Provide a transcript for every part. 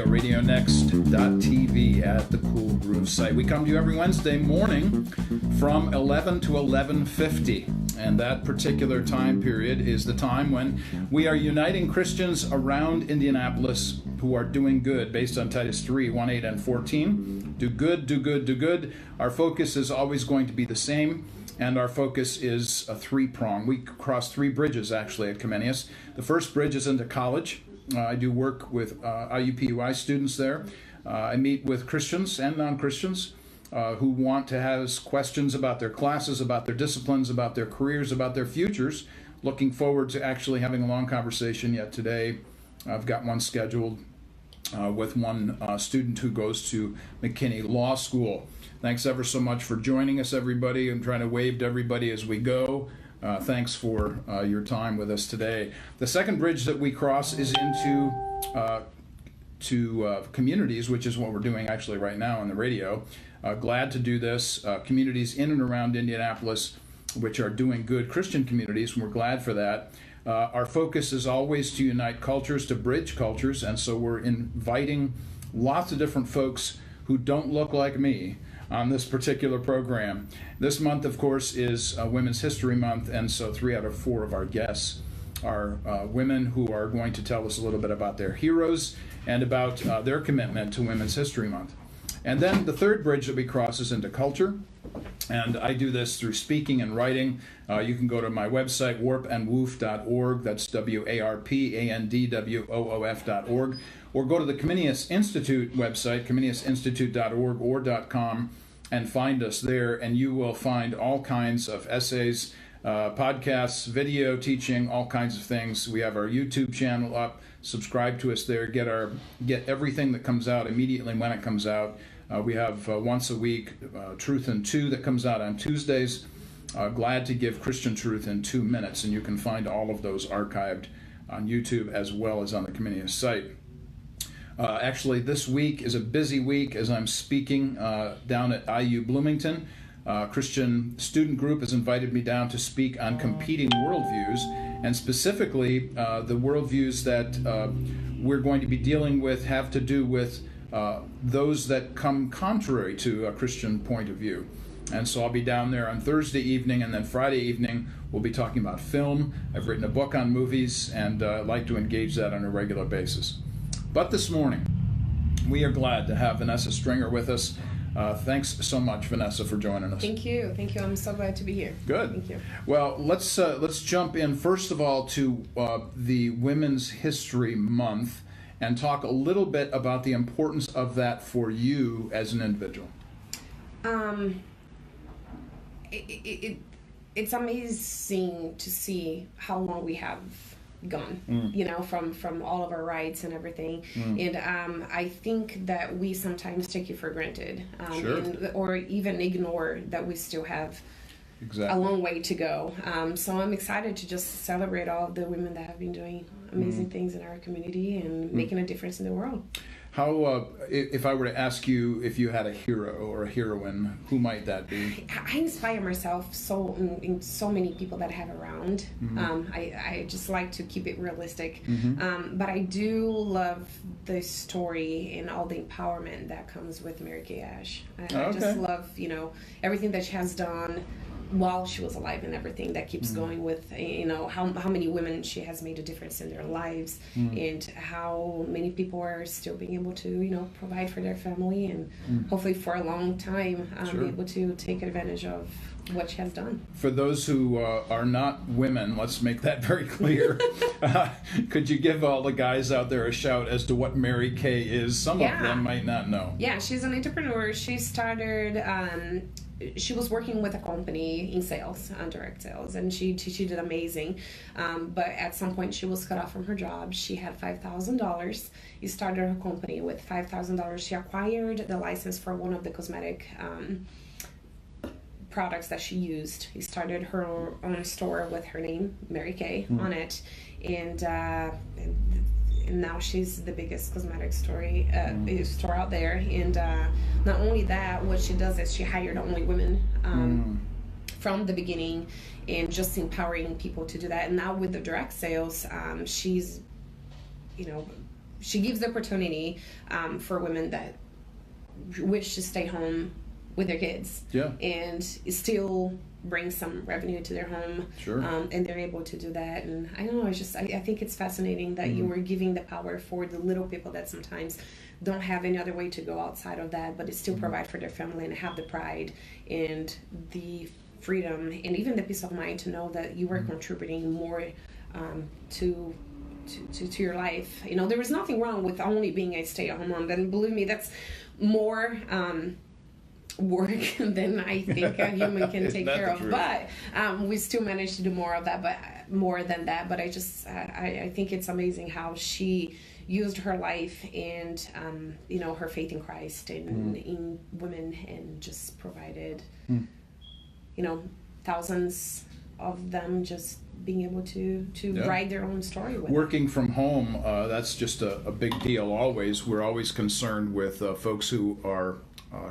Radio, RadioNext.tv at the Cool Groove site. We come to you every Wednesday morning from 11 to 11:50. And that particular time period is the time when we are uniting Christians around Indianapolis who are doing good, based on Titus 3, 1, 8, and 14. Do good, do good, do good. Our focus is always going to be the same. And our focus is a three-prong. We cross three bridges, actually, at Comenius. The first bridge is into college. I do work with IUPUI students there. I meet with Christians and non-Christians who want to ask questions about their classes, about their disciplines, about their careers, about their futures. Looking forward to actually having a long conversation yet today. I've got one scheduled with one student who goes to McKinney Law School. Thanks ever so much for joining us, everybody. I'm trying to wave to everybody as we go. Thanks for your time with us today. The second bridge that we cross is into communities, which is what we're doing actually right now on the radio. Glad to do this. Communities in and around Indianapolis, which are doing good, Christian communities, and we're glad for that. Our focus is always to unite cultures, to bridge cultures, and so we're inviting lots of different folks who don't look like me on this particular program. This month, of course, is Women's History Month, and so 3 out of 4 of our guests are women who are going to tell us a little bit about their heroes and about their commitment to Women's History Month. And then the third bridge that we cross is into culture, and I do this through speaking and writing. You can go to my website, warpandwoof.org, that's warpandwoof.org, or go to the Comenius Institute website, comeniusinstitute.org or .com, and find us there, and you will find all kinds of essays, podcasts, video teaching, all kinds of things. We have our YouTube channel up. Subscribe to us there. Get everything that comes out immediately when it comes out. We have once a week Truth in 2 that comes out on Tuesdays. Glad to give Christian truth in 2 minutes, and you can find all of those archived on YouTube as well as on the Comenius site. Actually, this week is a busy week as I'm speaking down at IU Bloomington. Christian student group has invited me down to speak on competing worldviews, and specifically the worldviews that we're going to be dealing with have to do with those that come contrary to a Christian point of view. And so I'll be down there on Thursday evening, and then Friday evening we'll be talking about film. I've written a book on movies, and I'd like to engage that on a regular basis. But this morning, we are glad to have Vanessa Stringer with us. Thanks so much, Vanessa, for joining us. Thank you. Thank you. I'm so glad to be here. Good. Thank you. Well, let's jump in, first of all, to the Women's History Month and talk a little bit about the importance of that for you as an individual. It's amazing to see how long we have gone, from all of our rights and everything. And I think that we sometimes take it for granted, Sure. or even ignore that we still have a long way to go. So I'm excited to just celebrate all of the women that have been doing amazing things in our community and making a difference in the world. How, if I were to ask you if you had a hero or a heroine, who might that be? I inspire myself in so many people that I have around. I just like to keep it realistic. But I do love the story and all the empowerment that comes with Mary Kay Ash. I just love, everything that she has done while she was alive and everything that keeps going with, how many women she has made a difference in their lives, and how many people are still being able to, provide for their family and hopefully for a long time be able to take advantage of what she has done. For those who are not women, let's make that very clear. Could you give all the guys out there a shout as to what Mary Kay is? Some of them might not know. Yeah, she's an entrepreneur. She started... she was working with a company in sales, direct sales, and she did amazing. But at some point, she was cut off from her job. She had $5,000. She started her company with $5,000. She acquired the license for one of the cosmetic products that she used. She started her own store with her name, Mary Kay, on it, and now she's the biggest cosmetic store out there. And not only that, what she does is she hired only women from the beginning, and just empowering people to do that. And now with the direct sales, she's she gives the opportunity for women that wish to stay home with their kids, and still bring some revenue to their home, and they're able to do that. And I don't know, it's just I think it's fascinating that you were giving the power for the little people that sometimes don't have any other way to go outside of that, but it still provide for their family and have the pride and the freedom and even the peace of mind to know that you were contributing more to your life. You know, there was nothing wrong with only being a stay-at-home mom. And believe me, that's more work than I think a human can take care of. But we still managed to do more of that, but more than that. But I think it's amazing how she used her life and her faith in Christ and in women, and just provided thousands of them just being able to write their own story with working from home. That's just a big deal. Always, we're always concerned with folks who are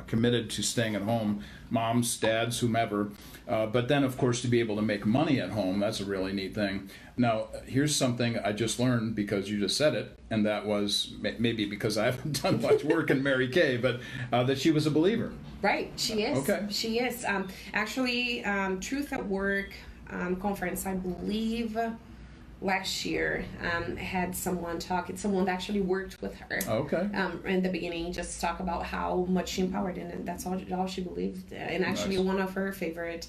committed to staying at home, moms, dads, whomever. But then, of course, to be able to make money at home, that's a really neat thing. Now, here's something I just learned because you just said it, and that was maybe because I haven't done much work in Mary Kay, but that she was a believer. Right, she is. Okay. She is. Actually, Truth at Work conference, I believe, last year, had someone someone that actually worked with her. Okay. In the beginning, just talk about how much she empowered, and that's all she believed. And actually, one of her favorite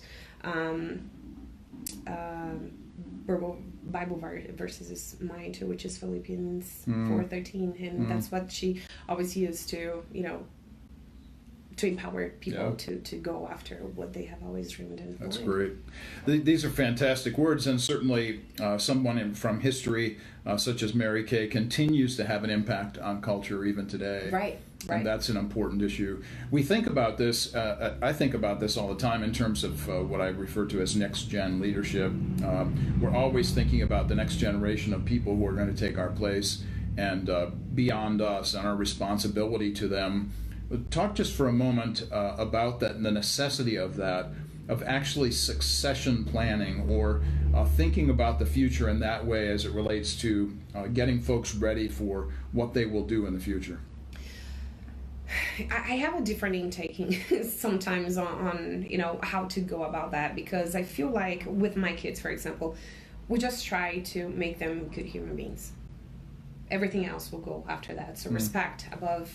Bible verses is mine too, which is Philippians 4:13, and that's what she always used to empower people to go after what they have always dreamed and That's wanted. great. These are fantastic words, and certainly someone from history, such as Mary Kay, continues to have an impact on culture even today. Right. And that's an important issue. We think about this, I think about this all the time in terms of what I refer to as next-gen leadership. We're always thinking about the next generation of people who are going to take our place and beyond us, and our responsibility to them. Talk just for a moment about that, the necessity of that, of actually succession planning, or thinking about the future in that way as it relates to getting folks ready for what they will do in the future. I have a different intake sometimes on how to go about that, because I feel like with my kids, for example, we just try to make them good human beings. Everything else will go after that. So respect above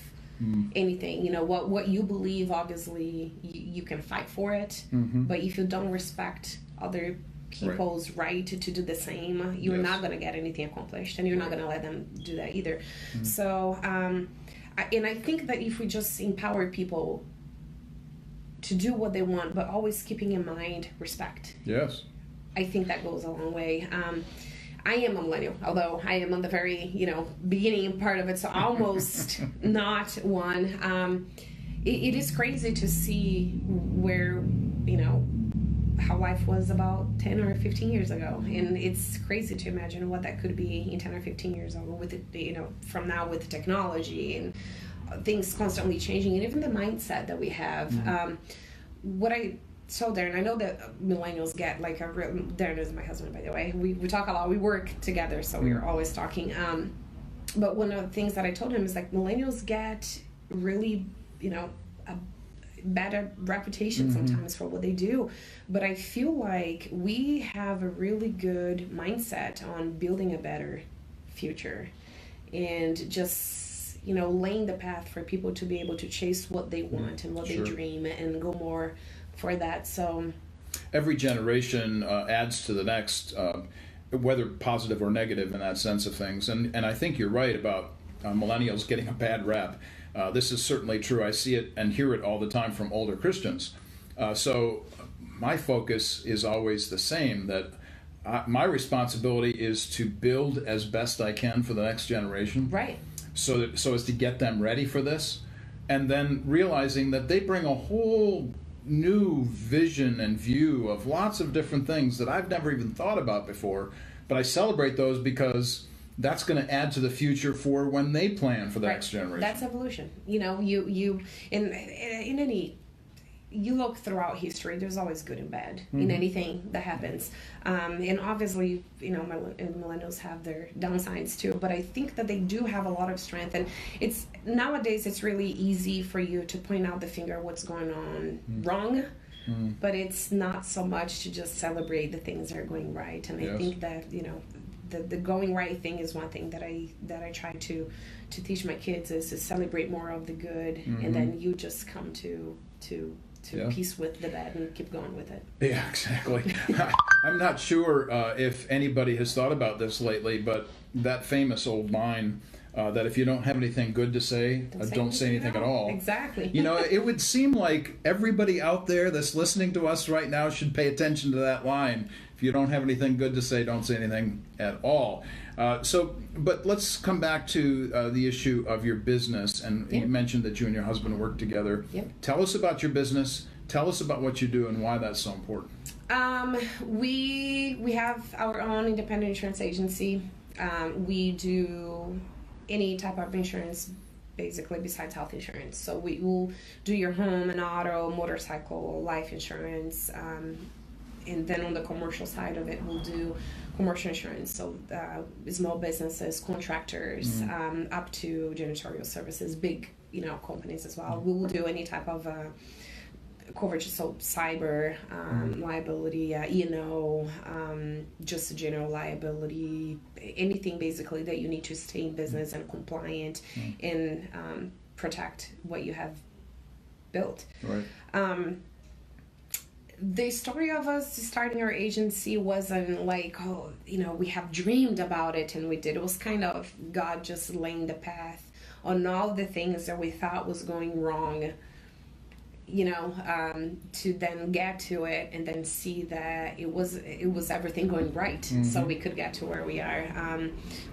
anything. What you believe, obviously you can fight for it, but if you don't respect other people's right to do the same, you're not going to get anything accomplished, and you're not going to let them do that either. So and I think that if we just empower people to do what they want, but always keeping in mind respect, I think that goes a long way. I am a millennial, although I am on the very, beginning part of it, so almost not one. It is crazy to see where, how life was about 10 or 15 years ago. And it's crazy to imagine what that could be in 10 or 15 years ago with it, from now with technology and things constantly changing, and even the mindset that we have. What I told Darren, I know that millennials get like a real, Darren is my husband, by the way. We talk a lot, we work together, so we're always talking. But one of the things that I told him is like millennials get really, a bad reputation sometimes for what they do, but I feel like we have a really good mindset on building a better future and just laying the path for people to be able to chase what they want and what they dream and go more for that. So every generation adds to the next, whether positive or negative in that sense of things, and I think you're right about millennials getting a bad rap. This is certainly true. I see it and hear it all the time from older Christians. So my focus is always the same, that my responsibility is to build as best I can for the next generation. Right. So as to get them ready for this, and then realizing that they bring a whole new vision and view of lots of different things that I've never even thought about before, but I celebrate those because that's going to add to the future for when they plan for the next generation. That's evolution. You in any you look throughout history, there's always good and bad in anything that happens. And obviously, millennials have their downsides too, but I think that they do have a lot of strength. And nowadays it's really easy for you to point out the finger what's going on wrong, but it's not so much to just celebrate the things that are going right. And I think that, the going right thing is one thing that I try to teach my kids, is to celebrate more of the good, and then you just come to peace with the bad and keep going with it. Yeah, exactly. I'm not sure if anybody has thought about this lately, but that famous old line that if you don't have anything good to say, don't say anything at all. Exactly. It would seem like everybody out there that's listening to us right now should pay attention to that line. If you don't have anything good to say, don't say anything at all. But let's come back to the issue of your business. And you mentioned that you and your husband work together. Yep. Tell us about your business. Tell us about what you do and why that's so important. We have our own independent insurance agency. We do any type of insurance, basically, besides health insurance. So we will do your home and auto, motorcycle, life insurance. And then on the commercial side of it, we'll do commercial insurance. So small businesses, contractors, up to janitorial services, big, companies as well. We will do any type of coverage, so cyber, liability, just general liability, anything basically that you need to stay in business and compliant and protect what you have built. Right. The story of us starting our agency wasn't like, we have dreamed about it and we did. It was kind of God just laying the path on all the things that we thought was going wrong, to then get to it and then see that it was everything going right, so we could get to where we are.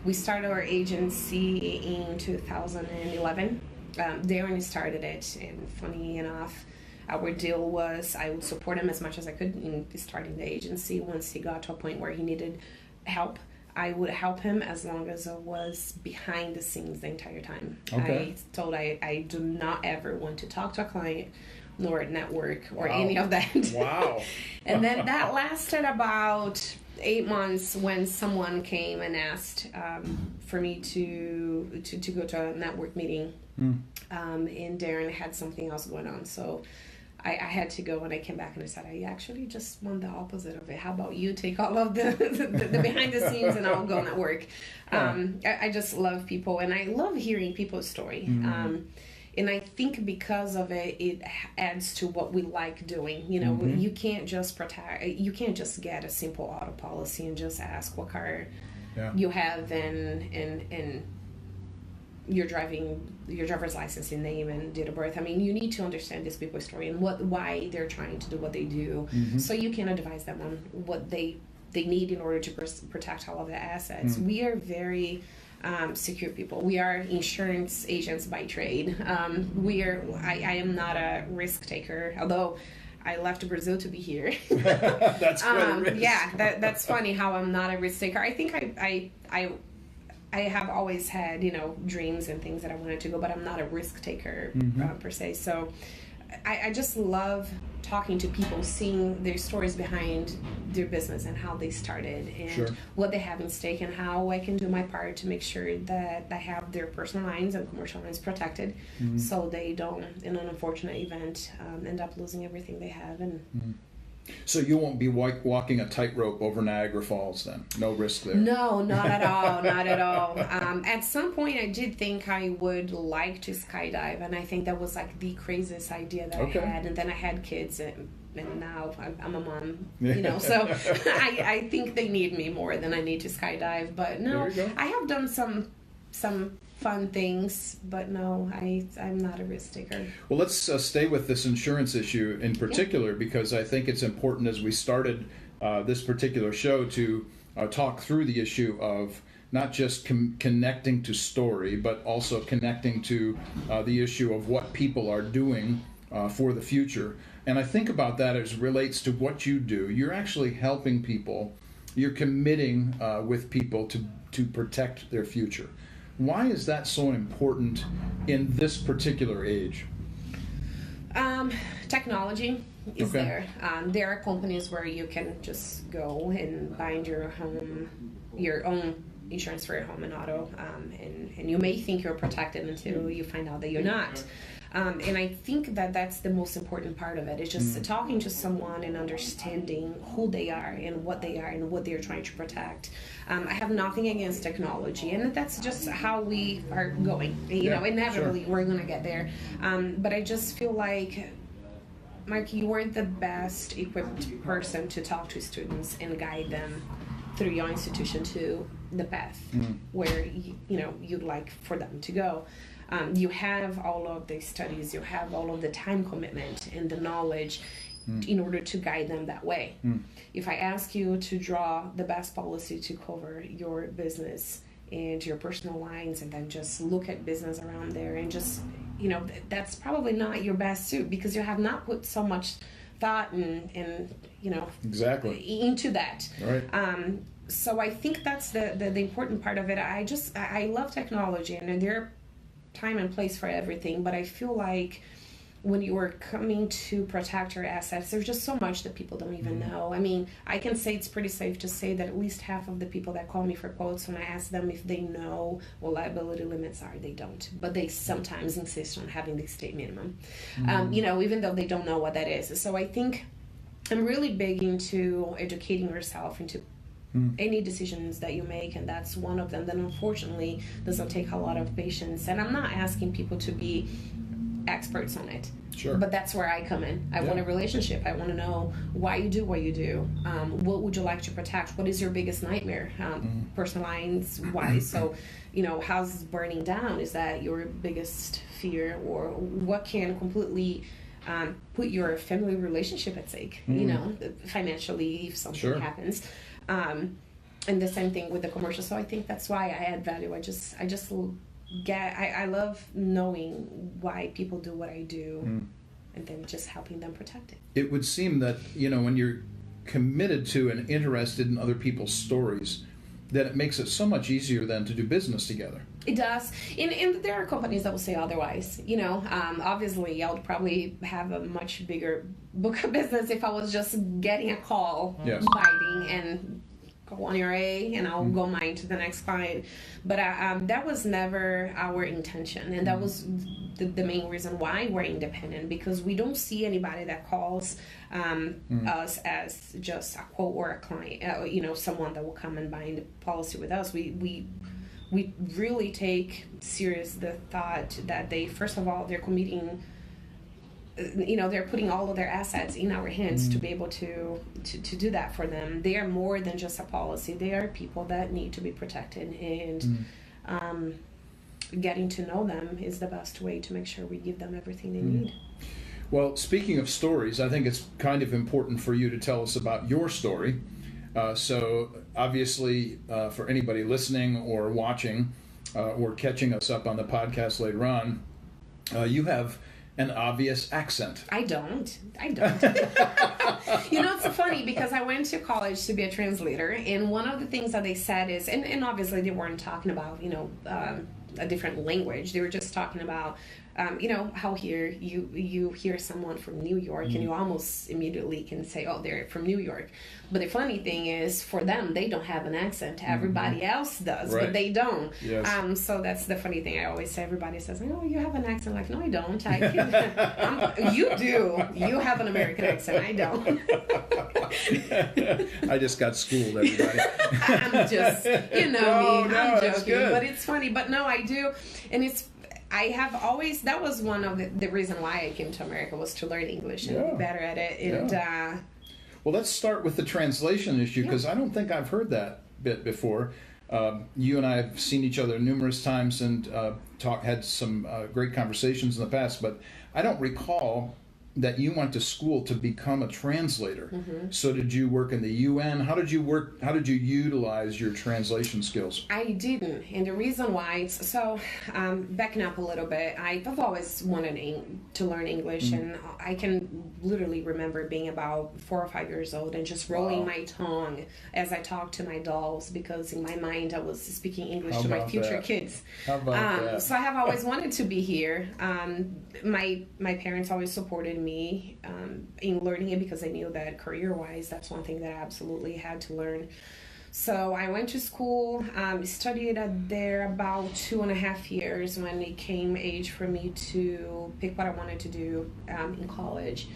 We started our agency in 2011. Darren started it, and funny enough, our deal was I would support him as much as I could in starting the agency. Once he got to a point where he needed help, I would help him as long as I was behind the scenes the entire time. Okay. I do not ever want to talk to a client nor network or any of that. Wow. And then that lasted about 8 months when someone came and asked for me to go to a network meeting. And Darren had something else going on. So I had to go, and I came back and I said, I actually just want the opposite of it. How about you take all of the behind the scenes and I'll go network. I just love people, and I love hearing people's story. And I think because of it, it adds to what we like doing. You can't just you can't just get a simple auto policy and just ask what car you have and your driver's license and name and date of birth. I mean, you need to understand these people's story and why they're trying to do what they do, so you can advise them on what they need in order to protect all of their assets. We are very secure people. We are insurance agents by trade. I am not a risk taker, although I left Brazil to be here. That's quite a risk. Yeah, that's funny how I'm not a risk taker. I think I have always had, dreams and things that I wanted to go, but I'm not a risk taker per se. So I just love talking to people, seeing their stories behind their business and how they started and what they have in stake and how I can do my part to make sure that I have their personal lines and commercial lines protected, so they don't, in an unfortunate event, end up losing everything they have. And So you won't be walking a tightrope over Niagara Falls then? No risk there? No, not at all. Not at all. At some point, I did think I would like to skydive, and I think that was like the craziest idea that I had. And then I had kids, and now I'm a mom, so I think they need me more than I need to skydive. But no, I have done some fun things, but no, I'm not a risk taker. Well, let's stay with this insurance issue in particular, because I think it's important as we started this particular show to talk through the issue of not just connecting to story, but also connecting to the issue of what people are doing for the future. And I think about that as relates to what you do. You're actually helping people. You're committing with people to protect their future. Why is that so important in this particular age? Technology is Okay. there. There are companies where you can just go and bind your own insurance for your home and auto, and you may think you're protected until you find out that you're not. And I think that that's the most important part of it. It's just talking to someone and understanding who they are and what they're trying to protect. I have nothing against technology, and that's just how we are going. You know, inevitably we're going to get there. But I just feel like, Mark, you are the best equipped person to talk to students and guide them through your institution to the path where you'd like for them to go. You have all of the studies, you have all of the time commitment and the knowledge in order to guide them that way. If I ask you to draw the best policy to cover your business and your personal lines, and then just look at business around there, and just, that's probably not your best suit, because you have not put so much thought and exactly into that. Right. So I think that's the important part of it. I love technology, and there are time and place for everything, but I feel like when you are coming to protect your assets, there's just so much that people don't even know. I mean, I can say it's pretty safe to say that at least half of the people that call me for quotes, when I ask them if they know what liability limits are, they don't. But they sometimes insist on having the state minimum, even though they don't know what that is. So I think I'm really big into educating yourself into any decisions that you make, and that's one of them that unfortunately doesn't take a lot of patience. And I'm not asking people to be experts on it. Sure. But that's where I come in. I want a relationship. I want to know why you do what you do. What would you like to protect? What is your biggest nightmare? Personal lines, why? So, houses burning down, is that your biggest fear? Or what can completely put your family relationship at stake, financially, if something happens. And the same thing with the commercial. So I think that's why I add value. I love knowing why people do what I do, and then just helping them protect it. It would seem that, when you're committed to and interested in other people's stories, that it makes it so much easier then to do business together. It does. And there are companies that will say otherwise. Obviously, I would probably have a much bigger book of business if I was just getting a call, biting, and go on your way, and I'll go mine to the next client. But that was never our intention, and that was the main reason why we're independent, because we don't see anybody that calls us as just a quote or a client, someone that will come and bind a policy with us. We really take serious the thought that they, first of all, they're committing, they're putting all of their assets in our hands to be able to do that for them. They are more than just a policy. They are people that need to be protected, and getting to know them is the best way to make sure we give them everything they need. Well, speaking of stories, I think it's kind of important for you to tell us about your story. So obviously, for anybody listening or watching or catching us up on the podcast later on, you have an obvious accent. I don't. It's funny, because I went to college to be a translator, and one of the things that they said is, and obviously they weren't talking about, a different language. They were just talking about, how here you hear someone from New York and you almost immediately can say, oh, they're from New York. But the funny thing is, for them, they don't have an accent. Everybody else does, but they don't. Yes. So that's the funny thing I always say. Everybody says, oh, you have an accent. Like, no, I don't. You do. You have an American accent. I don't. I just got schooled, everybody. I'm just, me. I'm joking. Good. But it's funny. But no, I do. And I have always, that was one of the reason why I came to America, was to learn English and be better at it. And well, let's start with the translation issue, because I don't think I've heard that bit before. You and I have seen each other numerous times and had some great conversations in the past, but I don't recall that you went to school to become a translator. So did you work in the UN? How did you utilize your translation skills? I didn't. And the reason why, backing up a little bit, I've always wanted to learn English, and I can literally remember being about 4 or 5 years old and just rolling my tongue as I talked to my dolls, because in my mind I was speaking English to my future kids. How about that? So I have always wanted to be here. My parents always supported me me in learning it, because I knew that career-wise, that's one thing that I absolutely had to learn. So I went to school, studied there about 2.5 years when it came age for me to pick what I wanted to do in college.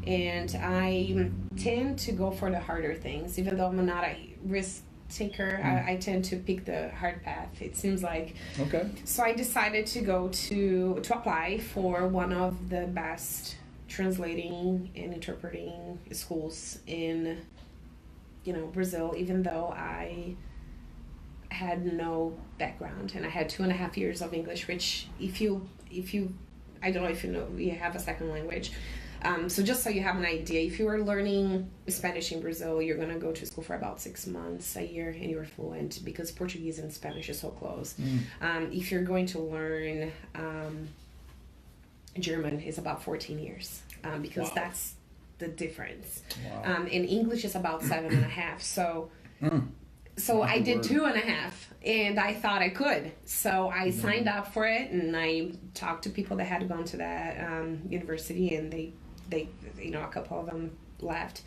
And I tend to go for the harder things, even though I'm not a risk taker. I tend to pick the hard path, it seems like. Okay. So I decided to go to apply for one of the best translating and interpreting schools in Brazil, even though I had no background, and I had 2.5 years of English, which if you I don't know if you know, you have a second language. So just so you have an idea, if you are learning Spanish in Brazil, you're going to go to school for about 6 months, a year, and you're fluent, because Portuguese and Spanish is so close. If you're going to learn German, it's about 14 years, because that's the difference. Wow. And English is about 7.5. So I did 2.5, and I thought I could. So I signed up for it, and I talked to people that had gone to that university, and they a couple of them left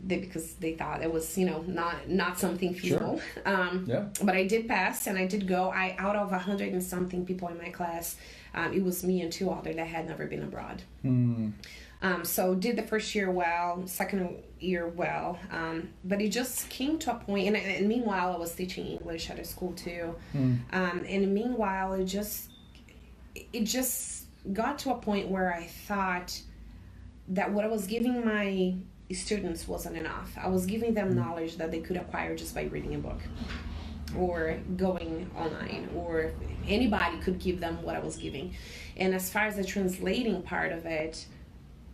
because they thought it was not something feasible. Sure. But I did pass, and I did go. Out of 100 and something people in my class, it was me and 2 others that had never been abroad. So did the first year well, second year well, but it just came to a point, and meanwhile I was teaching English at a school too, and meanwhile it just got to a point where I thought that what I was giving my students wasn't enough. I was giving them knowledge that they could acquire just by reading a book or going online, or anybody could give them what I was giving. And as far as the translating part of it,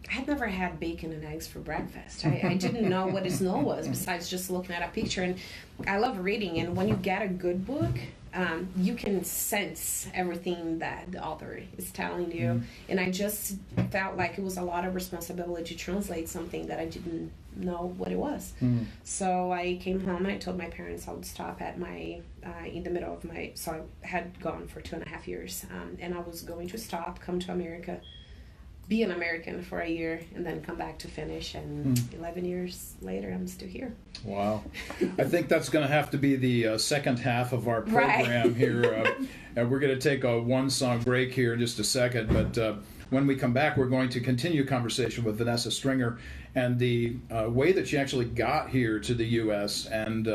I had never had bacon and eggs for breakfast. I didn't know what a snow was besides just looking at a picture. And I love reading, and when you get a good book, you can sense everything that the author is telling you. And I just felt like it was a lot of responsibility to translate something that I didn't know what it was. So I came home and I told my parents I would stop at in the middle of so I had gone for 2.5 years, and I was going to stop, come to America, be an American for a year, and then come back to finish. And 11 years later, I'm still here. Wow. I think that's going to have to be the second half of our program here. And we're going to take a 1-song break here in just a second. But when we come back, we're going to continue conversation with Vanessa Stringer and the way that she actually got here to the U.S. and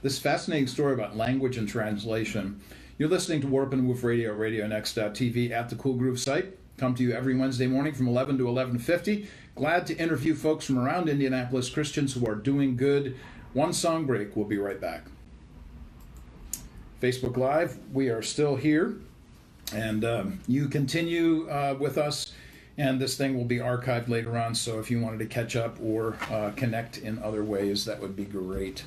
this fascinating story about language and translation. You're listening to Warp and Woof Radio, RadioNext.tv at the Cool Groove site. Come to you every Wednesday morning from 11 to 11:50. Glad to interview folks from around Indianapolis, Christians who are doing good. 1-song break. We'll be right back. Facebook Live, we are still here. And you continue with us. And this thing will be archived later on. So if you wanted to catch up or connect in other ways, that would be great.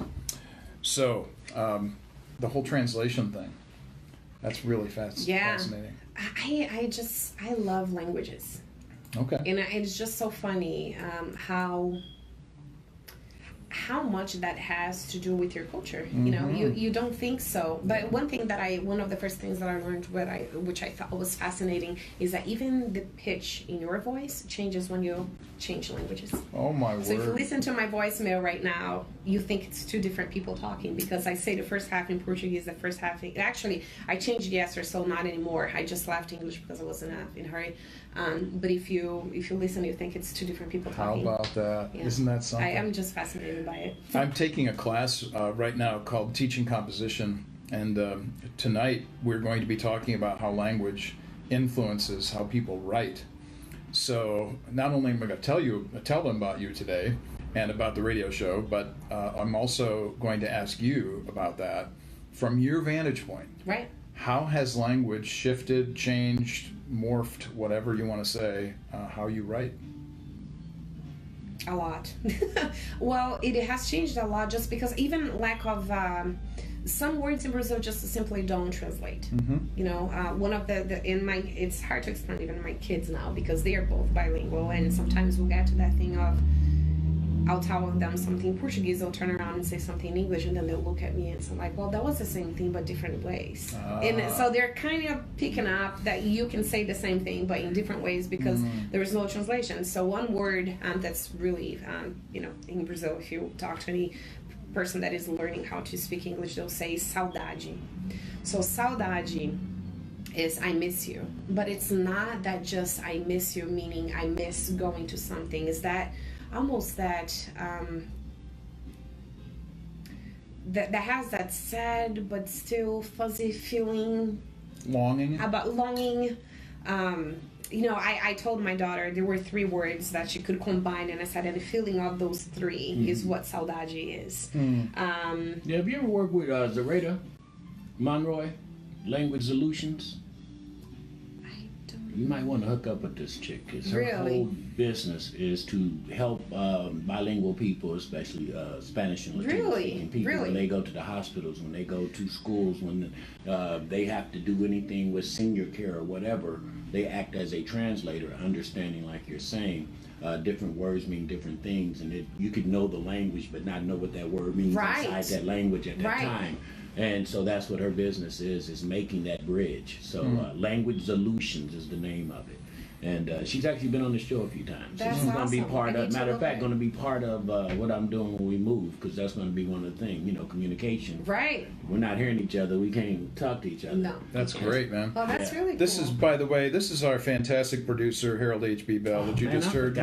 So the whole translation thing, that's really fascinating. I love languages. Okay. And it's just so funny how much that has to do with your culture. You don't think so, but one of the first things that I learned, which I thought was fascinating, is that even the pitch in your voice changes when you change languages. Oh my word. So if you listen to my voicemail right now, you think it's 2 different people talking, because I say the first half in Portuguese, the first half in... Actually, I changed yesterday, so not anymore. I just left English because I wasn't in a hurry. But if you listen, you think it's 2 different people talking. How about that? Yeah. Isn't that something? I am just fascinated by it. I'm taking a class right now called Teaching Composition, and tonight we're going to be talking about how language influences how people write. So not only am I going to tell them about you today and about the radio show, but I'm also going to ask you about that from your vantage point. Right. How has language shifted, changed, morphed, whatever you want to say, how you write? A lot. Well, it has changed a lot just because even lack of some words in Brazil just simply don't translate. One of it's hard to explain even to my kids now because they are both bilingual, and sometimes we'll get to that thing of I'll tell them something in Portuguese, they'll turn around and say something in English, and then they'll look at me and say like, well, that was the same thing but different ways. And so they're kind of picking up that you can say the same thing but in different ways because there is no translation. So one word that's really, in Brazil, if you talk to any person that is learning how to speak English, they'll say saudade. So saudade is I miss you, but it's not that just I miss you meaning I miss going to something. Is that almost that that has that sad but still fuzzy feeling, longing. I told my daughter there were 3 words that she could combine, and I said, and the feeling of those 3 is what saudade is. Have you ever worked with Zareta Monroy, Language Solutions? You might want to hook up with this chick, because her whole business is to help bilingual people, especially Spanish and Latino-speaking people, when they go to the hospitals, when they go to schools, when they have to do anything with senior care or whatever. They act as a translator, understanding, like you're saying, different words mean different things, and you could know the language but not know what that word means inside that language at that time. And so that's what her business is making that bridge. So Language Solutions is the name of it. And she's actually been on the show a few times. That's she's going to be awesome. part of, matter of fact, going to be part of what I'm doing when we move, because that's going to be one of the things, communication. Right. We're not hearing each other. We can't talk to each other. No. That's great, man. Oh, that's really cool. This is, by the way, this is our fantastic producer, Harold H.B. Bell, that you just heard.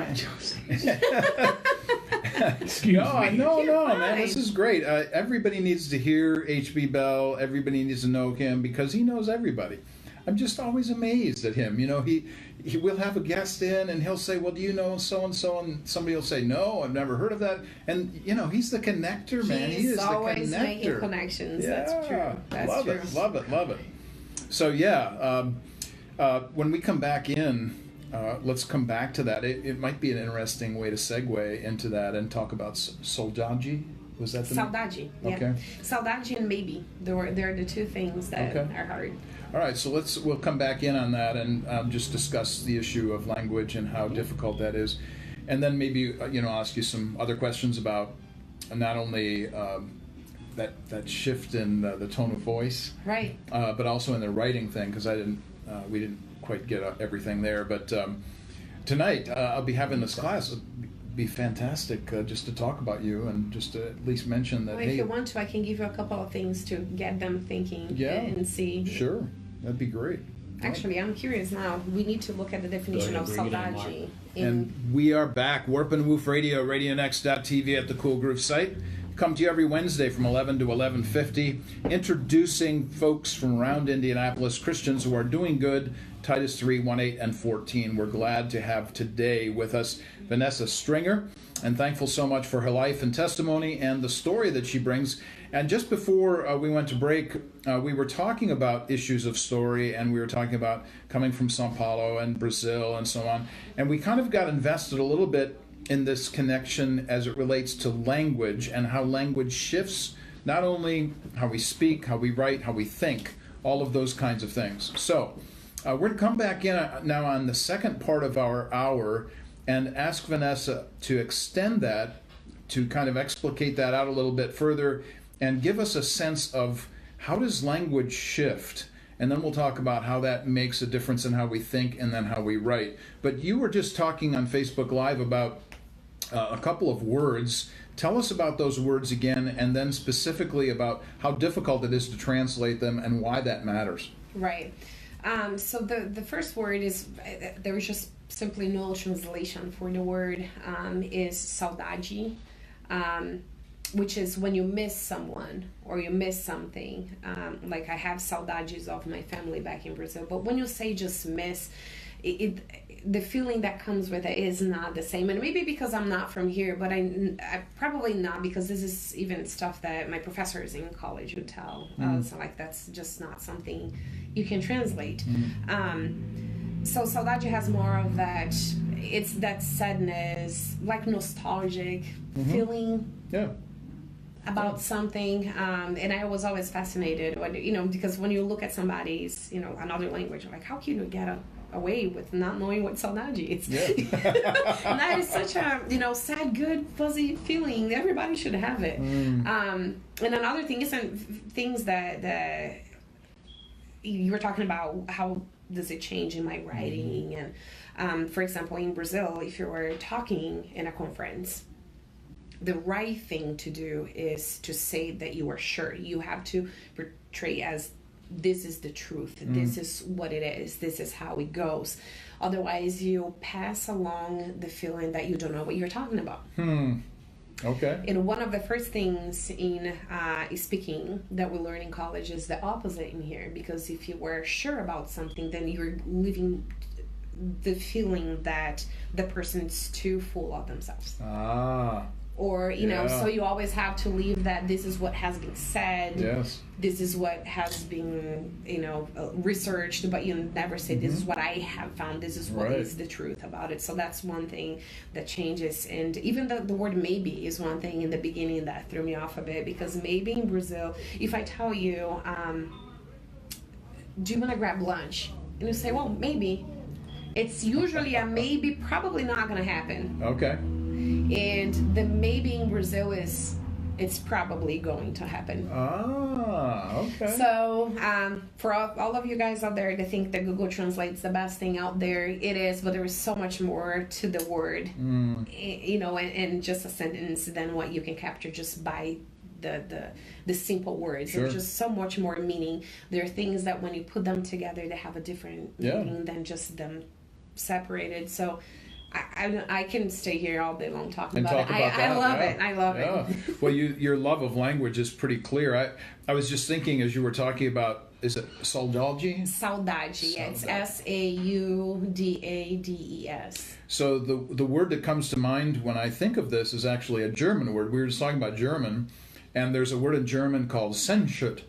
Excuse me. No, man. This is great. Everybody needs to hear H.B. Bell. Everybody needs to know him because he knows everybody. I'm just always amazed at him. He will have a guest in and he'll say, well, do you know so-and-so? And somebody will say, no, I've never heard of that. And, he's the connector, man. He is the connector. He's always making connections. Yeah. That's true. Love it. So, when we come back in, let's come back to that. It might be an interesting way to segue into that and talk about saudade. Was that the saudade? Yeah. Okay. Saudade and maybe. They're the 2 things that are hard. All right, so we'll come back in on that and just discuss the issue of language and how difficult that is, and then maybe ask you some other questions about not only that shift in the tone of voice, right, but also in the writing thing, because we didn't quite get everything there. But tonight I'll be having this class. It'd be fantastic just to talk about you and just to at least mention that. Well, if you want to, I can give you a couple of things to get them thinking and see. Sure, that'd be great. Actually, I'm curious now. We need to look at the definition of saudade. And we are back. Warp and Woof Radio, RadioNext.tv at the Cool Groove site. Come to you every Wednesday from 11 to 11:50, introducing folks from around Indianapolis, Christians who are doing good. Titus 3:1-8 and 14. We're glad to have today with us Vanessa Stringer, and thankful so much for her life and testimony and the story that she brings. And just before we went to break, we were talking about issues of story, and we were talking about coming from Sao Paulo and Brazil and so on. And we kind of got invested a little bit in this connection as it relates to language and how language shifts not only how we speak, how we write, how we think, all of those kinds of things. So we're going to come back in now on the second part of our hour and ask Vanessa to extend that, to kind of explicate that out a little bit further and give us a sense of how does language shift. And then we'll talk about how that makes a difference in how we think and then how we write. But you were just talking on Facebook Live about a couple of words. Tell us about those words again, and then specifically about how difficult it is to translate them and why that matters. Right. So the first word is, there is just simply no translation for the word, is saudade, which is when you miss someone or you miss something. Like I have saudades of my family back in Brazil, but when you say just miss, the feeling that comes with it is not the same. And maybe because I'm not from here, but I probably not, because this is even stuff that my professors in college would tell. So like that's just not something you can translate. So saudade has more of that, it's that sadness, like nostalgic feeling about something. And I was always fascinated when, because when you look at somebody's, another language, like how can you get away with not knowing what saudade is. Yeah. And that is such a, sad, good, fuzzy feeling. Everybody should have it. And another thing is things that you were talking about, how does it change in my writing? And for example, in Brazil, if you were talking in a conference, the right thing to do is to say that you are sure. You have to portray as, this is the truth. This is what it is. This is how it goes. Otherwise, you pass along the feeling that you don't know what you're talking about. Okay. And one of the first things in speaking that we learn in college is the opposite in here. Because if you were sure about something, then you're leaving the feeling that the person's too full of themselves. Or, so you always have to leave that this is what has been said. Yes. This is what has been, researched, but you never say, this is what I have found. This is what is the truth about it. So that's one thing that changes. And even the word maybe is one thing in the beginning that threw me off a bit, because maybe in Brazil, if I tell you, do you want to grab lunch? And you say, well, maybe. It's usually a maybe, probably not going to happen. Okay. And the maybe in Brazil is, it's probably going to happen. Okay. So for all of you guys out there that think that Google Translate's the best thing out there, it is, but there is so much more to the word, and just a sentence than what you can capture just by the simple words. Sure. There's just so much more meaning. There are things that when you put them together, they have a different meaning than just them separated. So I can stay here all day long talking about it. I love it. I love it. Well, your love of language is pretty clear. I was just thinking as you were talking about, is it saudade? Saudade. Yeah, it's Saudades. So the word that comes to mind when I think of this is actually a German word. We were just talking about German, and there's a word in German called Sehnsucht.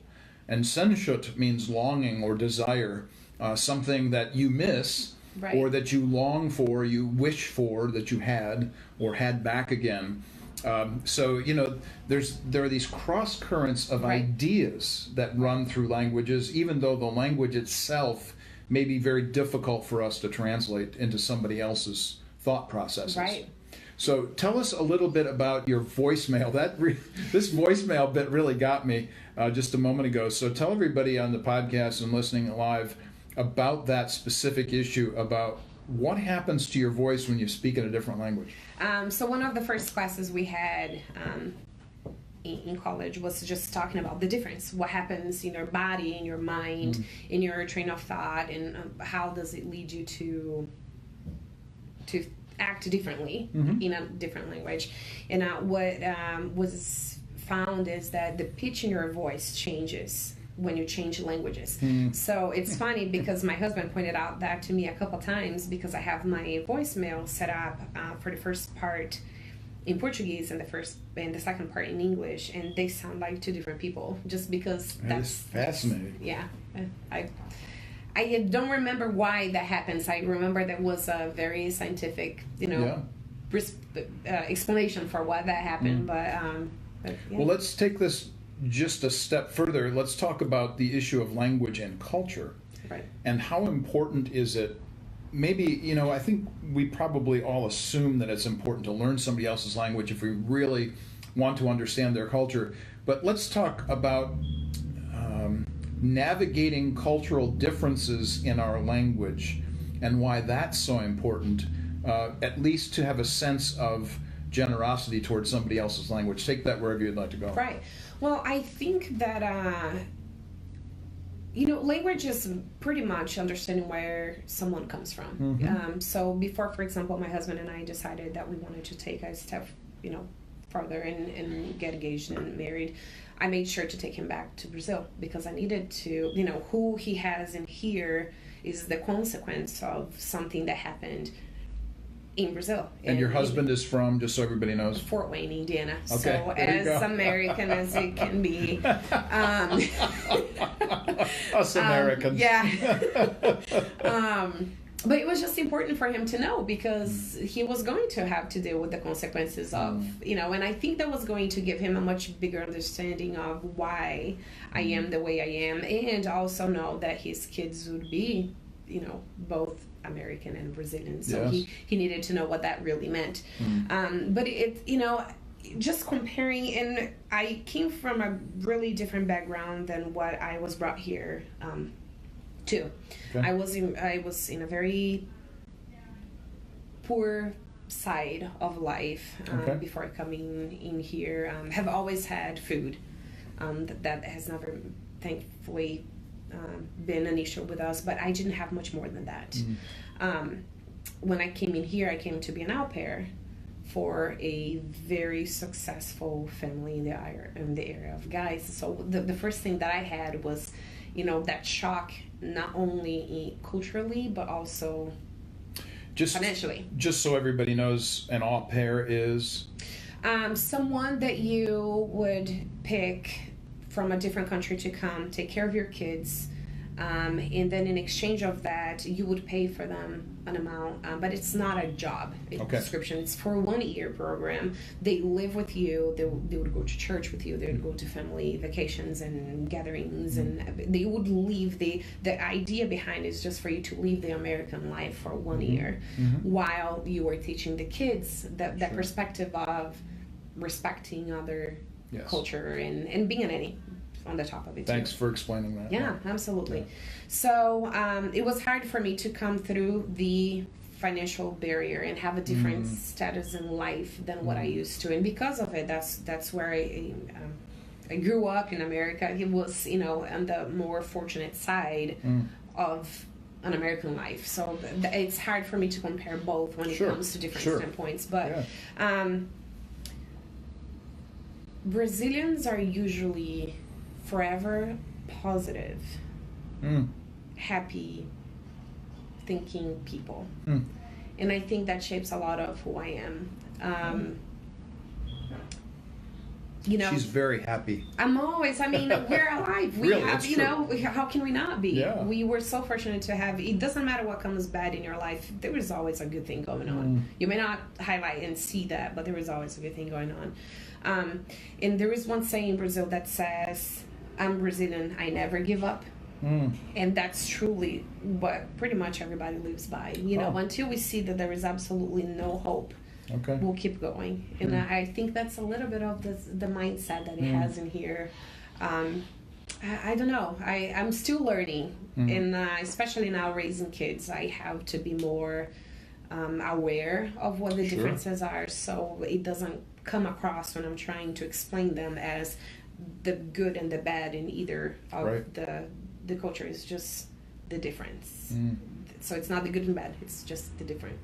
And Sehnsucht means longing or desire, something that you miss. Right. Or that you long for, you wish for, that you had, or had back again. So there are these cross currents of ideas that run through languages, even though the language itself may be very difficult for us to translate into somebody else's thought processes. Right. So tell us a little bit about your voicemail. This voicemail bit really got me just a moment ago. So tell everybody on the podcast and listening live about that specific issue, about what happens to your voice when you speak in a different language. So one of the first classes we had in college was just talking about the difference. What happens in your body, in your mind, in your train of thought, and how does it lead you to act differently in a different language. And what was found is that the pitch in your voice changes when you change languages. So it's funny because my husband pointed out that to me a couple times, because I have my voicemail set up for the first part in Portuguese and the second part in English, and they sound like two different people just because that's fascinating. Yeah. I don't remember why that happens. I remember there was a very scientific, explanation for why that happened, but yeah. Well, let's take this just a step further. Let's talk about the issue of language and culture. Right. And how important is it? Maybe, I think we probably all assume that it's important to learn somebody else's language if we really want to understand their culture. But let's talk about navigating cultural differences in our language and why that's so important, at least to have a sense of generosity towards somebody else's language. Take that wherever you'd like to go. Right. Well, I think that, language is pretty much understanding where someone comes from. So before, for example, my husband and I decided that we wanted to take a step, further and get engaged and married, I made sure to take him back to Brazil because I needed to, who he has in here is the consequence of something that happened in Brazil. And your husband is from, just so everybody knows? Fort Wayne, Indiana. Okay, so as American as it can be. Us Americans. But it was just important for him to know because he was going to have to deal with the consequences of, and I think that was going to give him a much bigger understanding of why I am the way I am, and also know that his kids would be both American and Brazilian. So Yes. he needed to know what that really meant. But just comparing, and I came from a really different background than what I was brought here to. Okay. I was in a very poor side of life before coming in here. Have always had food. That has never, thankfully, been an issue with us, but I didn't have much more than that. When I came in here, I came to be an au pair for a very successful family in the area of guys. So the first thing that I had was, that shock, not only culturally, but also financially. Just so everybody knows, an au pair is? Someone that you would pick from a different country to come take care of your kids, and then in exchange of that you would pay for them an amount, but it's not a job description. It's for a 1-year program. They live with you, they would go to church with you, they would go to family vacations and gatherings, and they would leave. The idea behind it is just for you to leave the American life for 1 year while you are teaching the kids that perspective of respecting other culture and being an any on the top of it. Thanks for explaining that. Yeah, absolutely. So it was hard for me to come through the financial barrier and have a different status in life than what I used to, and because of it, that's where I grew up in America. It was on the more fortunate side of an American life, so it's hard for me to compare both when it comes to different standpoints. But Brazilians are usually forever positive, happy, thinking people. And I think that shapes a lot of who I am. She's very happy. I'm always, we're alive. We Really, have, how can we not be? Yeah. We were so fortunate to have, it doesn't matter what comes bad in your life, there is always a good thing going on. You may not highlight and see that, but there is always a good thing going on. And there is one saying in Brazil that says, I'm Brazilian, I never give up. And that's truly what pretty much everybody lives by. Until we see that there is absolutely no hope, we'll keep going. And I think that's a little bit of the mindset that it has in here. I don't know. I'm still learning. And especially now raising kids, I have to be more aware of what the differences are, so it doesn't come across when I'm trying to explain them as the good and the bad in either of the culture. Is just the difference. So it's not the good and bad, it's just the different.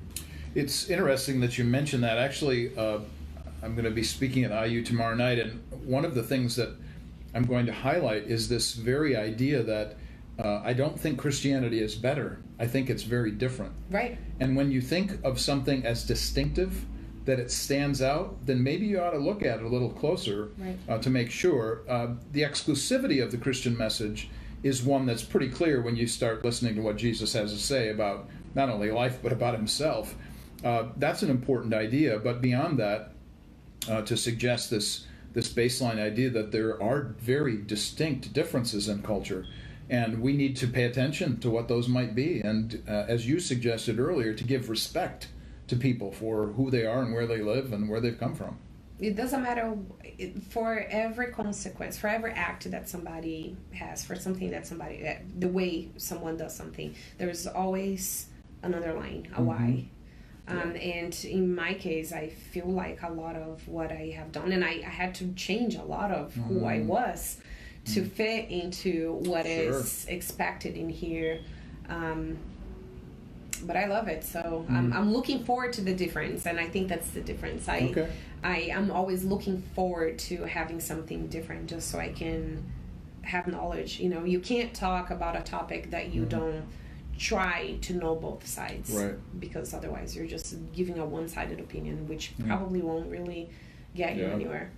It's interesting that you mentioned that. Actually, I'm going to be speaking at IU tomorrow night, and one of the things that I'm going to highlight is this very idea that I don't think Christianity is better. I think it's very different. Right. And when you think of something as distinctive, that it stands out, then maybe you ought to look at it a little closer to make sure. The exclusivity of the Christian message is one that's pretty clear when you start listening to what Jesus has to say about not only life, but about himself. That's an important idea, but beyond that, to suggest this baseline idea that there are very distinct differences in culture, and we need to pay attention to what those might be, and as you suggested earlier, to give respect to people for who they are and where they live and where they've come from. It doesn't matter for every consequence, for every act that somebody has, for something that somebody, the way someone does something, there's always an underline, a why. And in my case, I feel like a lot of what I have done, and I had to change a lot of who I was to fit into what is expected in here. But I love it, so I'm looking forward to the difference, and I think that's the difference. I am always looking forward to having something different, just so I can have knowledge. You can't talk about a topic that you don't try to know both sides, because otherwise you're just giving a one-sided opinion, which probably won't really get you anywhere.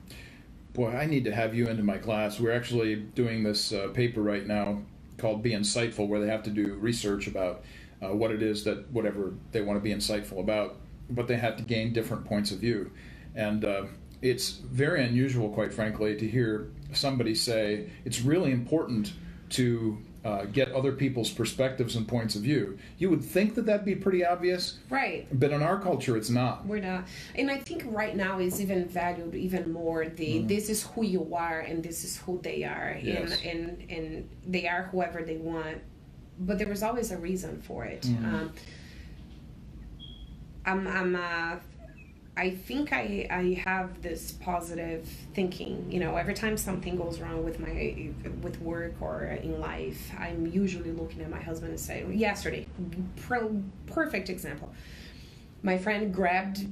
Boy, I need to have you into my class. We're actually doing this paper right now called Be Insightful, where they have to do research about what it is that whatever they want to be insightful about, but they have to gain different points of view. And it's very unusual, quite frankly, to hear somebody say it's really important to get other people's perspectives and points of view. You would think that that'd be pretty obvious. Right. But in our culture, it's not. We're not. And I think right now is even valued even more. This is who you are and this is who they are. Yes. And they are whoever they want. But there was always a reason for it. I think I have this positive thinking. Every time something goes wrong with work or in life, I'm usually looking at my husband and saying, yesterday, perfect example. My friend grabbed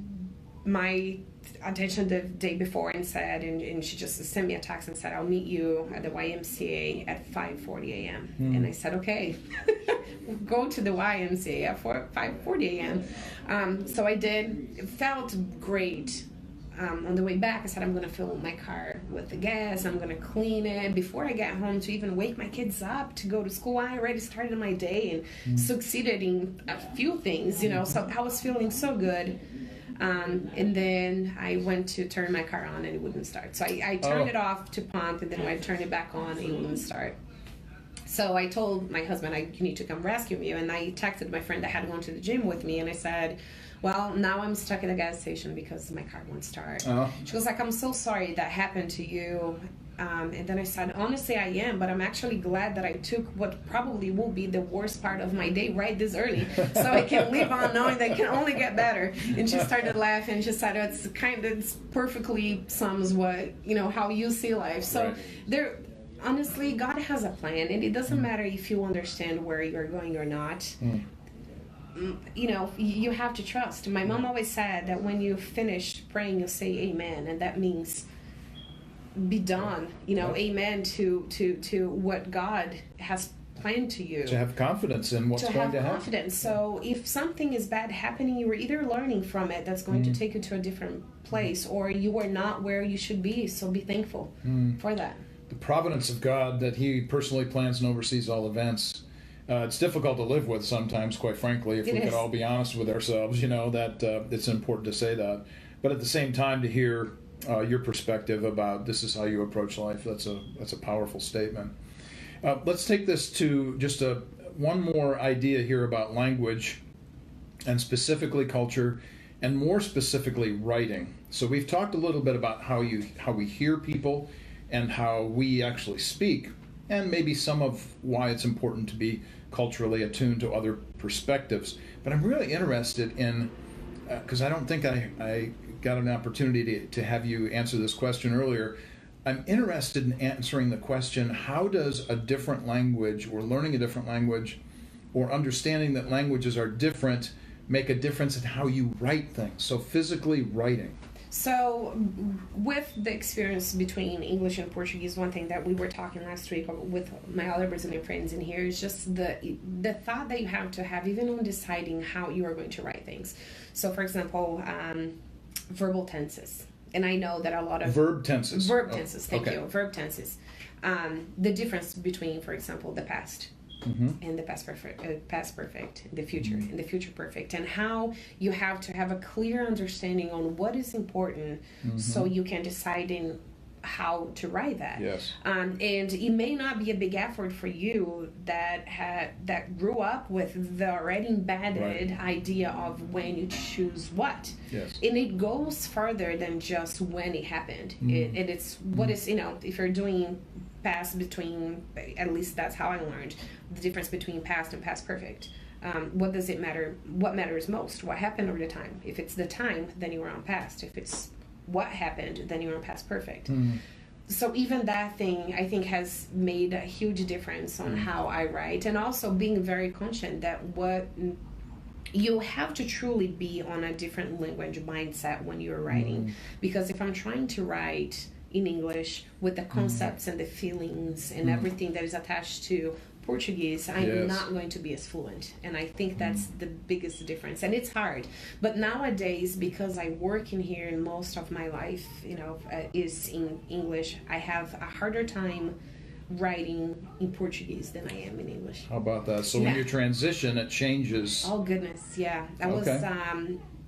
my attention the day before and said, and she just sent me a text and said, I'll meet you at the YMCA at 5:40 a.m. And I said, okay, go to the YMCA at 5:40 a.m. So I did. It felt great. On the way back, I said, I'm going to fill my car with the gas. I'm going to clean it. Before I get home to even wake my kids up to go to school, I already started my day and succeeded in a few things, So I was feeling so good. And then I went to turn my car on and it wouldn't start. So I turned it off to pump, and then when I turned it back on, it wouldn't start. So I told my husband, you need to come rescue me. And I texted my friend that had gone to the gym with me, and I said, well, now I'm stuck at the gas station because my car won't start. She was like, I'm so sorry that happened to you. And then I said, honestly, I am, but I'm actually glad that I took what probably will be the worst part of my day right this early, so I can live on knowing that it can only get better. And she started laughing. She said, it's perfectly sums what, how you see life. So honestly, God has a plan, and it doesn't matter if you understand where you're going or not. You have to trust. My mom always said that when you finish praying, you say amen, and that means be done. Amen to what God has planned to you. To have confidence in what's going to happen. To have confidence. So if something is bad happening, you are either learning from it that's going to take you to a different place, or you are not where you should be. So be thankful for that. The providence of God, that He personally plans and oversees all events. It's difficult to live with sometimes, quite frankly, if we could all be honest with ourselves, that it's important to say that. But at the same time, to hear your perspective about this is how you approach life, that's a powerful statement. Let's take this to just one more idea here about language, and specifically culture, and more specifically writing. So we've talked a little bit about how we hear people and how we actually speak, and maybe some of why it's important to be culturally attuned to other perspectives. But I'm really interested in, because I don't think I got an opportunity to have you answer this question earlier. I'm interested in answering the question, how does a different language, or learning a different language, or understanding that languages are different, make a difference in how you write things? So physically writing. So with the experience between English and Portuguese, one thing that we were talking last week with my other Brazilian friends in here is just the thought that you have to have even on deciding how you are going to write things. So for example, verbal tenses. And I know that a lot of... Verb tenses. Thank you. Verb tenses. The difference between, for example, the past and the past perfect, the future and the future perfect, and how you have to have a clear understanding on what is important so you can decide in how to write that. Yes. And it may not be a big effort for you that grew up with the already embedded idea of when you choose what. Yes. And it goes further than just when it happened. It's what is, if you're doing past between, at least that's how I learned, the difference between past and past perfect. What does it matter? What matters most? What happened over the time? If it's the time, then you were on past. If it's what happened, then you're on past perfect. So even that thing, I think, has made a huge difference on how I write, and also being very conscious that what you have to truly be on a different language mindset when you're writing. Because if I'm trying to write in English with the concepts and the feelings and everything that is attached to Portuguese, I'm not going to be as fluent. And I think that's the biggest difference. And it's hard. But nowadays, because I work in here and most of my life, is in English, I have a harder time writing in Portuguese than I am in English. How about that? So when you transition, it changes. Oh, goodness, yeah. I was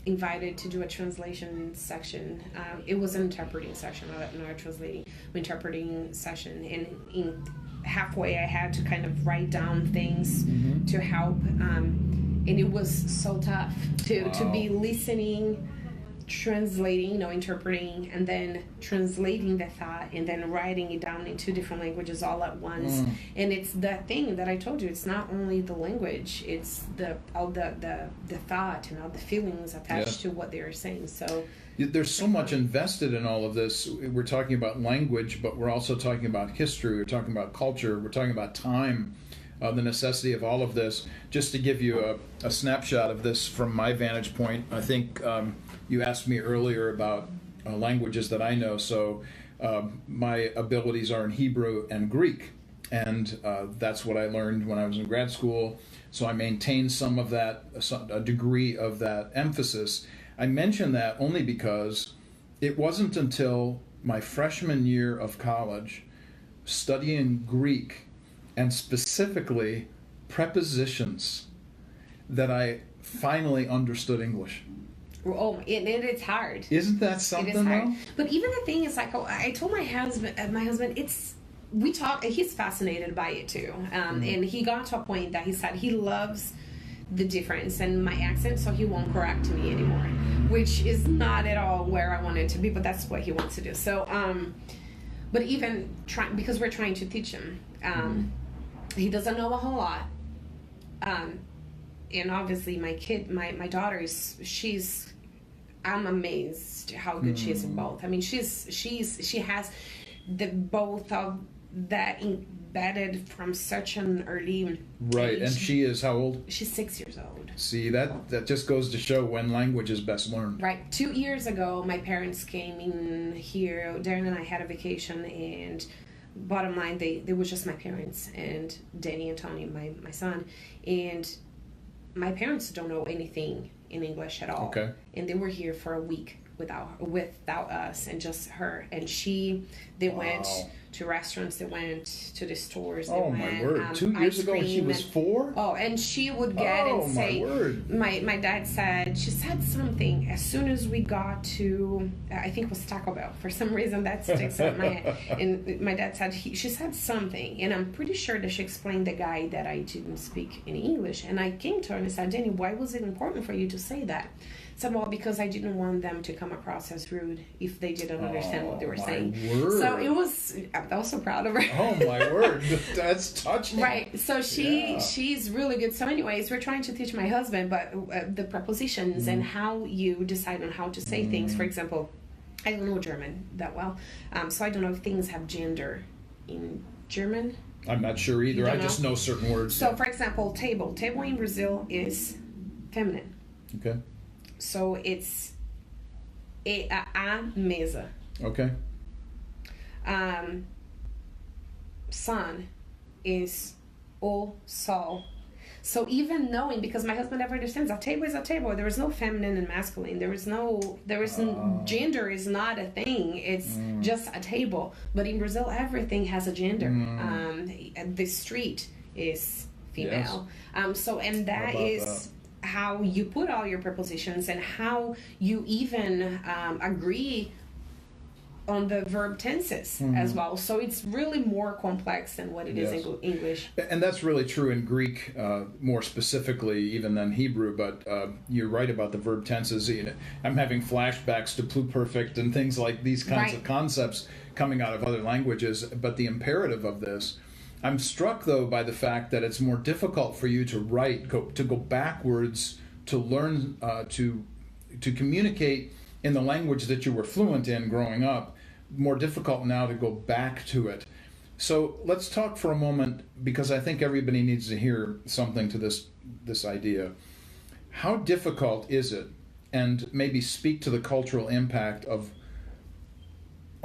invited to do a translation section. It was an interpreting section, not translating, interpreting session. And in halfway I had to kind of write down things to help, and it was so tough to be listening, translating, interpreting, and then translating the thought, and then writing it down in 2 different languages all at once. And it's that thing that I told you, it's not only the language, it's all the thought and all the feelings attached to what they're saying. So there's so much invested in all of this. We're talking about language, but we're also talking about history, we're talking about culture, we're talking about time, the necessity of all of this. Just to give you a snapshot of this from my vantage point, I think you asked me earlier about languages that I know, so my abilities are in Hebrew and Greek, and that's what I learned when I was in grad school, so I maintained some of that, a degree of that emphasis. I mention that only because it wasn't until my freshman year of college, studying Greek, and specifically prepositions, that I finally understood English. Oh, it's hard. Isn't that something? It is hard. Though? But even the thing is, like, I told my husband, we talk. He's fascinated by it too, and he got to a point that he said he loves the difference in my accent, so he won't correct me anymore, which is not at all where I want it to be, but that's what he wants to do. So, but even because we're trying to teach him, he doesn't know a whole lot, and obviously my daughter I'm amazed how good she is in both. I mean, she has the both of that embedded from such an early age. And she is how old? She's 6 years old. See, that just goes to show when language is best learned. Right. 2 years ago, my parents came in here. Darren and I had a vacation, and bottom line, they were just my parents and Danny and Tony, my son, and my parents don't know anything in English at all. Okay. And they were here for a week without us and just her. And they went to restaurants, they went to the stores. My word. 2 years ago she was 4? Oh, and she would get and say, my word. My dad said, she said something as soon as we got to, I think it was Taco Bell. For some reason that sticks out in my head. And my dad said, she said something, and I'm pretty sure that she explained the guy that I didn't speak any English. And I came to her and I said, Danny, why was it important for you to say that? Said, well, because I didn't want them to come across as rude if they didn't understand what they were saying. Word. So it was, I was so proud of her. Oh my word, that's touching. Right, so she's really good. So anyways, we're trying to teach my husband, but the prepositions and how you decide on how to say things. For example, I don't know German that well, so I don't know if things have gender in German. I'm not sure either. I just know certain words. So for example, table in Brazil is feminine. Okay. So it's a mesa. Okay. Sun is o sol. So even knowing, because my husband never understands, a table is a table. There is no feminine and masculine. Gender is not a thing. It's just a table. But in Brazil, everything has a gender. The street is female. Yes. And that is how you put all your prepositions and how you even agree on the verb tenses as well. So it's really more complex than what it is in English. And that's really true in Greek, more specifically even than Hebrew, but you're right about the verb tenses. I'm having flashbacks to pluperfect and things like these kinds of concepts coming out of other languages, but the imperative of this, I'm struck though by the fact that it's more difficult for you to go backwards, to learn to communicate in the language that you were fluent in growing up, more difficult now to go back to it. So let's talk for a moment, because I think everybody needs to hear something to this idea. How difficult is it, and maybe speak to the cultural impact of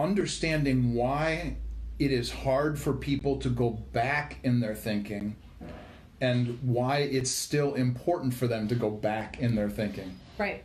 understanding why it is hard for people to go back in their thinking, and why it's still important for them to go back in their thinking? Right.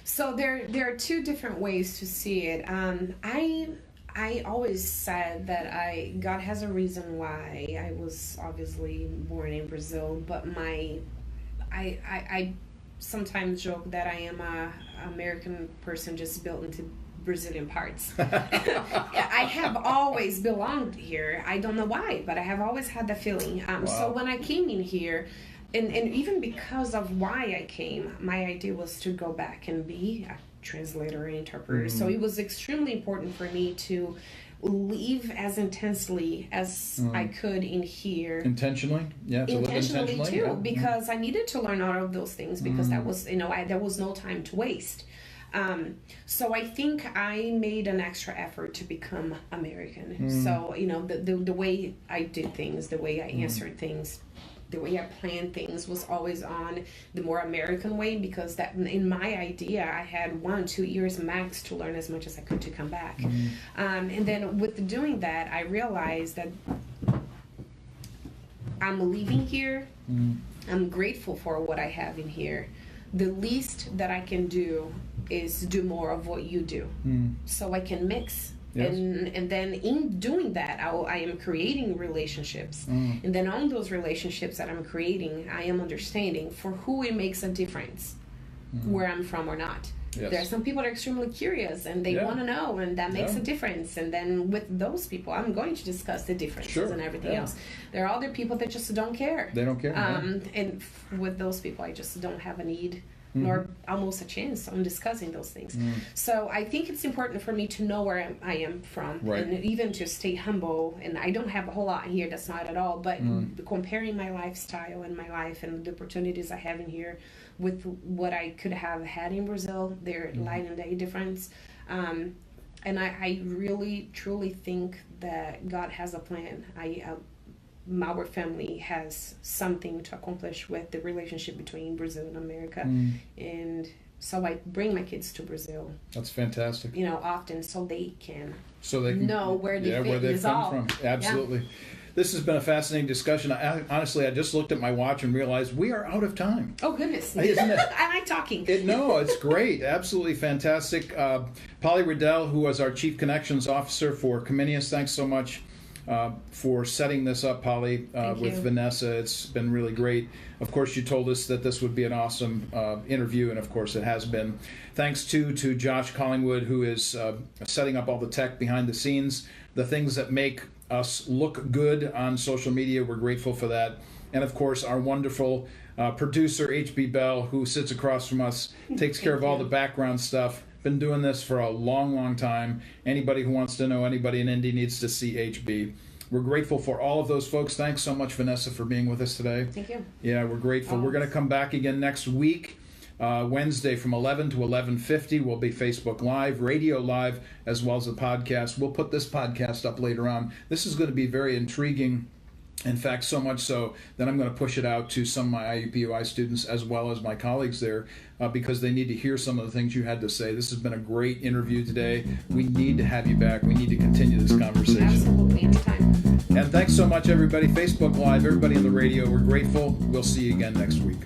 So there are two different ways to see it. I always said that God has a reason why I was obviously born in Brazil, but I sometimes joke that I am a American person just built into Brazilian parts. I have always belonged here. I don't know why, but I have always had that feeling. Wow. So when I came in here, and even because of why I came, my idea was to go back and be a translator and interpreter. So it was extremely important for me to live as intensely as I could in here. Intentionally? Yeah, to live intentionally too, yeah. because I needed to learn all of those things because that was, there was no time to waste. So I think I made an extra effort to become American. So, the way I did things, the way I answered things, the way I planned things was always on the more American way, because that in my idea, I had 1-2 years max to learn as much as I could to come back. And then with doing that, I realized that I'm leaving here. I'm grateful for what I have in here. The least that I can do is do more of what you do, so I can mix. Yes. And then in doing that, I am creating relationships. And then on those relationships that I'm creating, I am understanding for who it makes a difference, where I'm from or not. Yes. There are some people that are extremely curious and they want to know, and that makes a difference. And then with those people, I'm going to discuss the differences and everything else. There are other people that just don't care. They don't care. And with those people, I just don't have a need. Nor almost a chance on discussing those things. So I think it's important for me to know where I am from, and even to stay humble. And I don't have a whole lot here, that's not at all, but comparing my lifestyle and my life and the opportunities I have in here with what I could have had in Brazil, they're light and day difference. And I really, truly think that God has a plan. Our family has something to accomplish with the relationship between Brazil and America, and so I bring my kids to Brazil. That's fantastic. Often so they can know where they come from. Absolutely. Yeah. This has been a fascinating discussion. Honestly, I just looked at my watch and realized we are out of time. Oh, goodness. Isn't it? I like talking. No, it's great. Absolutely fantastic. Polly Riddell, who was our Chief Connections Officer for Comenius, thanks so much for setting this up, Polly, with Vanessa. It's been really great. Of course, you told us that this would be an awesome interview, and of course it has been. Thanks to Josh Collingwood, who is setting up all the tech behind the scenes, the things that make us look good on social media. We're grateful for that. And of course, our wonderful producer, HB Bell, who sits across from us, takes care of all the background stuff. Been doing this for a long, long time. Anybody who wants to know anybody in Indy needs to see HB. We're grateful for all of those folks. Thanks so much, Vanessa, for being with us today. Thank you. Yeah, we're grateful. We're going to come back again next week, Wednesday from 11 to 11:50. We'll be Facebook Live, Radio Live, as well as a podcast. We'll put this podcast up later on. This is going to be very intriguing. In fact, so much so that I'm going to push it out to some of my IUPUI students as well as my colleagues there because they need to hear some of the things you had to say. This has been a great interview today. We need to have you back. We need to continue this conversation. Absolutely, anytime. And thanks so much, everybody. Facebook Live, everybody on the radio, we're grateful. We'll see you again next week.